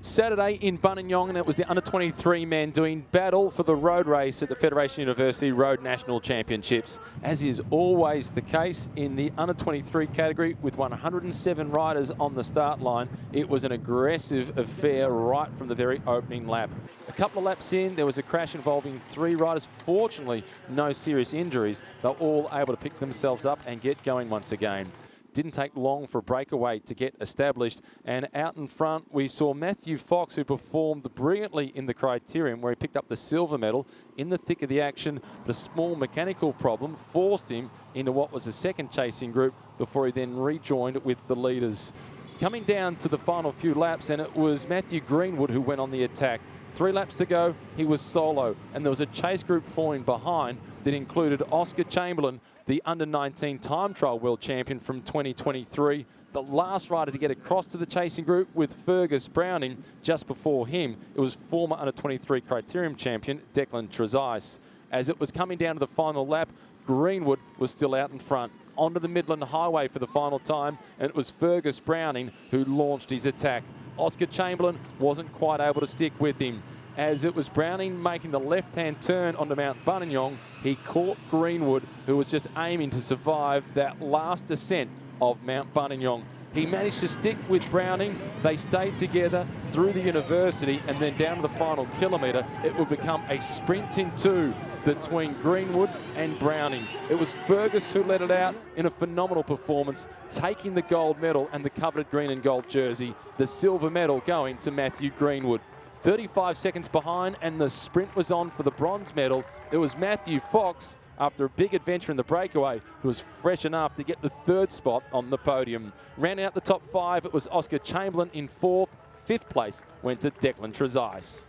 Saturday in Buninyong, and it was the under-23 men doing battle for the road race at the Federation University Road National Championships. As is always the case in the under-23 category, with 107 riders on the start line, it was an aggressive affair right from the very opening lap. A couple of laps in, there was a crash involving 3 riders. Fortunately, no serious injuries. They're all able to pick themselves up and get going once again. Didn't take long for breakaway to get established, and out in front we saw Matthew Fox, who performed brilliantly in the criterium where he picked up the silver medal in the thick of the action, but a small mechanical problem forced him into what was the second chasing group before he then rejoined with the leaders. Coming down to the final few laps, and it was Matthew Greenwood who went on the attack. 3 laps to go, he was solo, and there was a chase group falling behind that included Oscar Chamberlain, the under-19 time trial world champion from 2023. The last rider to get across to the chasing group with Fergus Browning. Just before him, it was former under-23 criterium champion Declan Trezise. As it was coming down to the final lap, Greenwood was still out in front. Onto the Midland Highway for the final time, and it was Fergus Browning who launched his attack. Oscar Chamberlain wasn't quite able to stick with him. As it was Browning making the left-hand turn onto Mount Buninyong, he caught Greenwood, who was just aiming to survive that last descent of Mount Buninyong. He managed to stick with Browning. They stayed together through the university, and then down to the final kilometre, it would become a sprint in 2 between Greenwood and Browning. It was Fergus who led it out in a phenomenal performance, taking the gold medal and the coveted green and gold jersey. The silver medal going to Matthew Greenwood. 35 seconds behind, and the sprint was on for the bronze medal. It was Matthew Fox, after a big adventure in the breakaway, who was fresh enough to get the 3rd spot on the podium. Ran out the top 5, it was Oscar Chamberlain in 4th. 5th place went to Declan Trezise.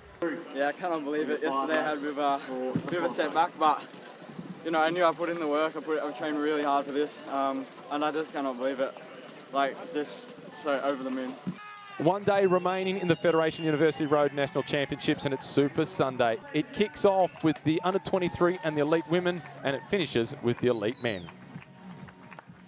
Yeah, I cannot believe it. Yesterday I had a bit of a setback, but you know, I knew I put in the work. I trained really hard for this, and I just cannot believe it. Like, just so over the moon. One day remaining in the Federation University Road National Championships, and it's Super Sunday. It kicks off with the under-23 and the elite women, and it finishes with the elite men.